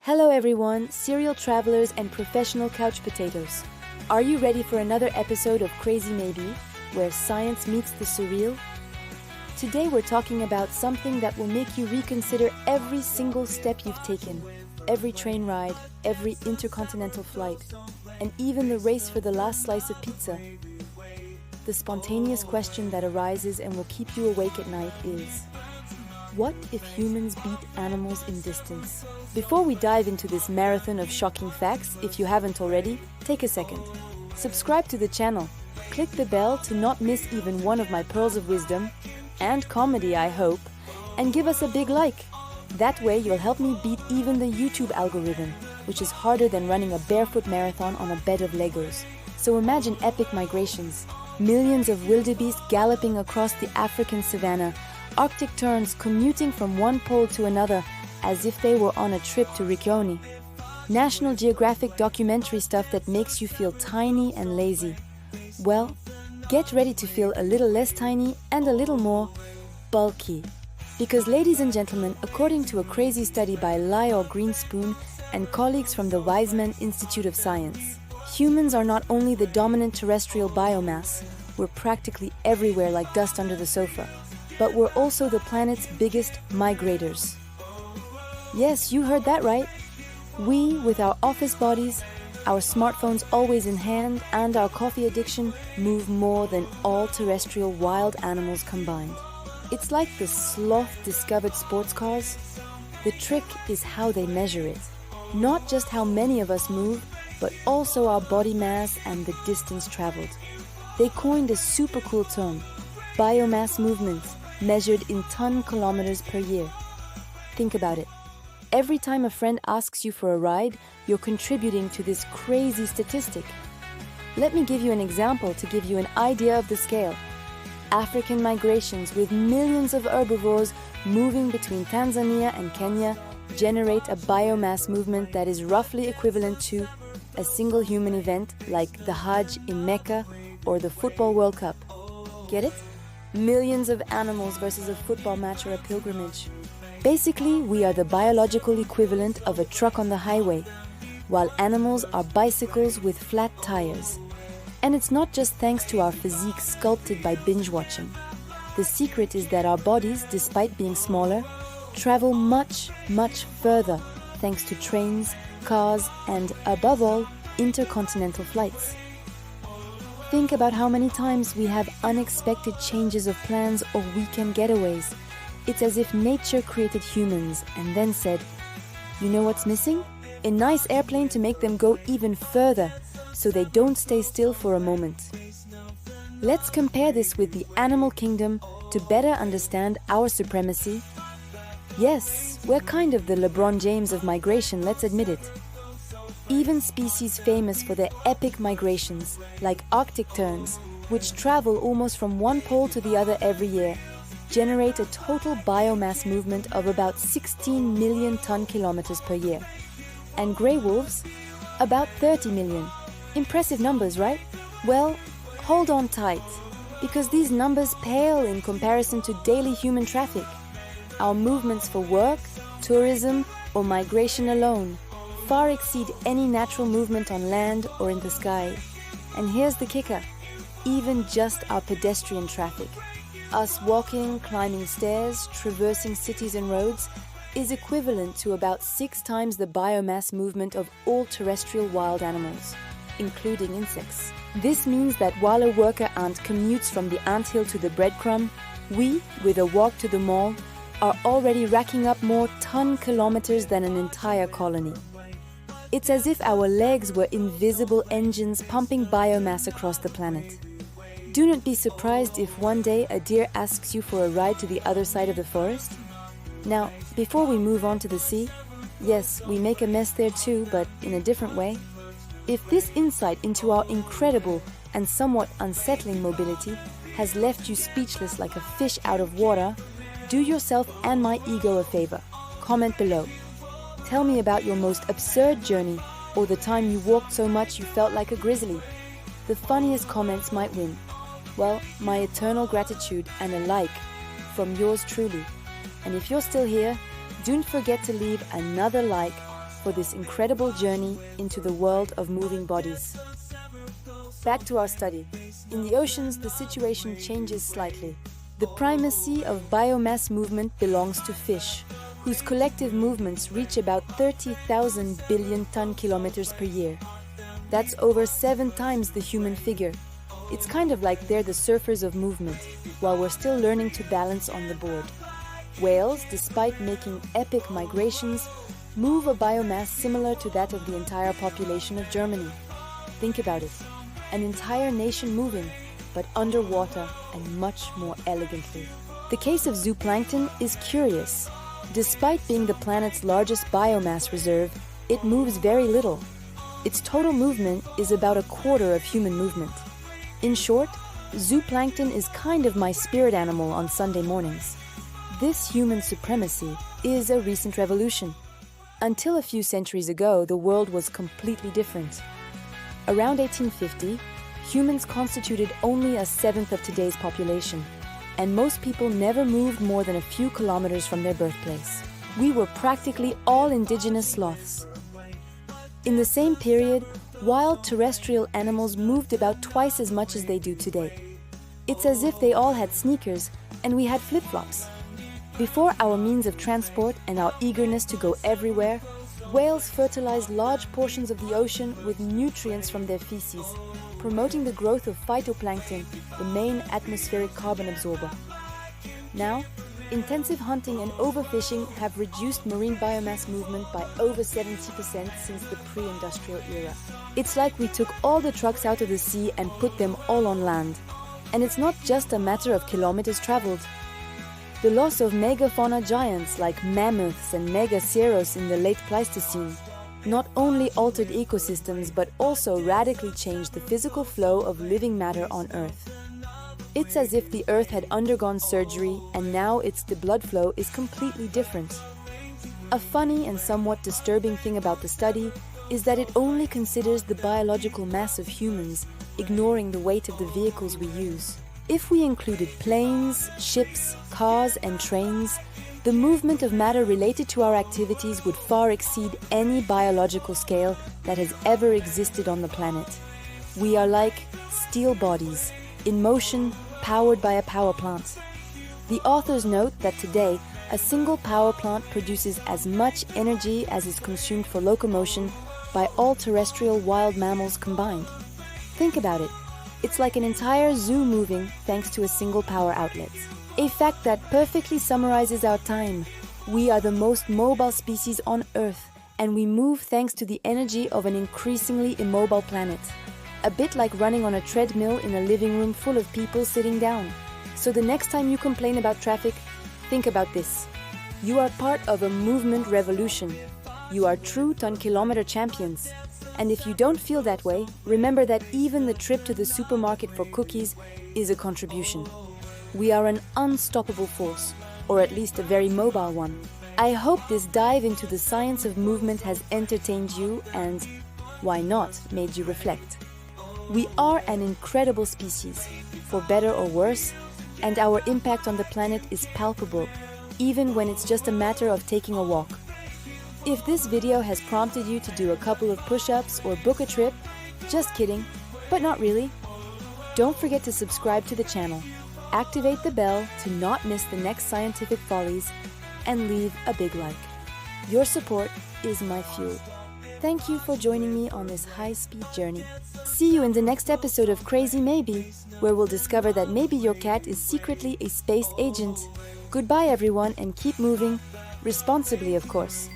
Hello everyone, serial travelers and professional couch potatoes. Are you ready for another episode of Crazy Maybe, where science meets the surreal? Today we're talking about something that will make you reconsider every single step you've taken, every train ride, every intercontinental flight, and even the race for the last slice of pizza. The spontaneous question that arises and will keep you awake at night is, what if humans beat animals in distance? Before we dive into this marathon of shocking facts, if you haven't already, take a second. Subscribe to the channel, click the bell to not miss even one of my pearls of wisdom, and comedy I hope, and give us a big like. That way you'll help me beat even the YouTube algorithm, which is harder than running a barefoot marathon on a bed of Legos. So imagine epic migrations, millions of wildebeest galloping across the African savanna, Arctic terns commuting from one pole to another as if they were on a trip to Riccione. National Geographic documentary stuff that makes you feel tiny and lazy. Well, get ready to feel a little less tiny and a little more bulky. Because ladies and gentlemen, according to a crazy study by Lyell Greenspoon and colleagues from the Weizmann Institute of Science, humans are not only the dominant terrestrial biomass, we're practically everywhere like dust under the sofa, but we're also the planet's biggest migrators. Yes, you heard that right. We, with our office bodies, our smartphones always in hand, and our coffee addiction, move more than all terrestrial wild animals combined. It's like the sloth discovered sports cars. The trick is how they measure it. Not just how many of us move, but also our body mass and the distance traveled. They coined a super cool term, biomass movement, measured in ton-kilometers per year. Think about it. Every time a friend asks you for a ride, you're contributing to this crazy statistic. Let me give you an example to give you an idea of the scale. African migrations with millions of herbivores moving between Tanzania and Kenya generate a biomass movement that is roughly equivalent to a single human event like the Hajj in Mecca or the Football World Cup. Get it? Millions of animals versus a football match or a pilgrimage. Basically, we are the biological equivalent of a truck on the highway, while animals are bicycles with flat tires. And it's not just thanks to our physique sculpted by binge watching. The secret is that our bodies, despite being smaller, travel much, much further thanks to trains, cars, and above all, intercontinental flights. Think about how many times we have unexpected changes of plans or weekend getaways. It's as if nature created humans and then said, you know what's missing? A nice airplane to make them go even further, so they don't stay still for a moment. Let's compare this with the animal kingdom to better understand our supremacy. Yes, we're kind of the LeBron James of migration, let's admit it. Even species famous for their epic migrations, like Arctic terns, which travel almost from one pole to the other every year, generate a total biomass movement of about 16 million ton-kilometers per year. And grey wolves? About 30 million. Impressive numbers, right? Well, hold on tight, because these numbers pale in comparison to daily human traffic. Our movements for work, tourism, or migration alone far exceed any natural movement on land or in the sky. And here's the kicker, even just our pedestrian traffic, us walking, climbing stairs, traversing cities and roads, is equivalent to about 6 times the biomass movement of all terrestrial wild animals, including insects. This means that while a worker ant commutes from the anthill to the breadcrumb, we, with a walk to the mall, are already racking up more ton-kilometers than an entire colony. It's as if our legs were invisible engines pumping biomass across the planet. Do not be surprised if one day a deer asks you for a ride to the other side of the forest. Now, before we move on to the sea, yes, we make a mess there too, but in a different way. If this insight into our incredible and somewhat unsettling mobility has left you speechless like a fish out of water, do yourself and my ego a favor. Comment below. Tell me about your most absurd journey or the time you walked so much you felt like a grizzly. The funniest comments might win. Well, my eternal gratitude and a like from yours truly. And if you're still here, don't forget to leave another like for this incredible journey into the world of moving bodies. Back to our study. In the oceans, the situation changes slightly. The primacy of biomass movement belongs to fish, whose collective movements reach about 30,000 billion ton-kilometers per year. That's over 7 times the human figure. It's kind of like they're the surfers of movement, while we're still learning to balance on the board. Whales, despite making epic migrations, move a biomass similar to that of the entire population of Germany. Think about it. An entire nation moving, but underwater and much more elegantly. The case of zooplankton is curious. Despite being the planet's largest biomass reserve, it moves very little. Its total movement is about a quarter of human movement. In short, zooplankton is kind of my spirit animal on Sunday mornings. This human supremacy is a recent revolution. Until a few centuries ago, the world was completely different. Around 1850, humans constituted only a seventh of today's population, and most people never moved more than a few kilometers from their birthplace. We were practically all indigenous sloths. In the same period, wild terrestrial animals moved about twice as much as they do today. It's as if they all had sneakers and we had flip-flops. Before our means of transport and our eagerness to go everywhere, whales fertilized large portions of the ocean with nutrients from their feces, promoting the growth of phytoplankton, the main atmospheric carbon absorber. Now, intensive hunting and overfishing have reduced marine biomass movement by over 70% since the pre-industrial era. It's like we took all the trucks out of the sea and put them all on land. And it's not just a matter of kilometers traveled. The loss of megafauna giants like mammoths and Megafauna in the late Pleistocene not only altered ecosystems but also radically changed the physical flow of living matter on Earth. It's as if the Earth had undergone surgery and now the blood flow is completely different. A funny and somewhat disturbing thing about the study is that it only considers the biological mass of humans, ignoring the weight of the vehicles we use. If we included planes, ships, cars, and trains, the movement of matter related to our activities would far exceed any biological scale that has ever existed on the planet. We are like steel bodies, in motion, powered by a power plant. The authors note that today, a single power plant produces as much energy as is consumed for locomotion by all terrestrial wild mammals combined. Think about it. It's like an entire zoo moving thanks to a single power outlet. A fact that perfectly summarizes our time. We are the most mobile species on Earth, and we move thanks to the energy of an increasingly immobile planet. A bit like running on a treadmill in a living room full of people sitting down. So the next time you complain about traffic, think about this. You are part of a movement revolution. You are true ton-kilometer champions. And if you don't feel that way, remember that even the trip to the supermarket for cookies is a contribution. We are an unstoppable force, or at least a very mobile one. I hope this dive into the science of movement has entertained you and, why not, made you reflect. We are an incredible species, for better or worse, and our impact on the planet is palpable, even when it's just a matter of taking a walk. If this video has prompted you to do a couple of push-ups or book a trip, just kidding, but not really. Don't forget to subscribe to the channel, activate the bell to not miss the next scientific follies, and leave a big like. Your support is my fuel. Thank you for joining me on this high-speed journey. See you in the next episode of Crazy Maybe, where we'll discover that maybe your cat is secretly a space agent. Goodbye everyone, and keep moving, responsibly of course.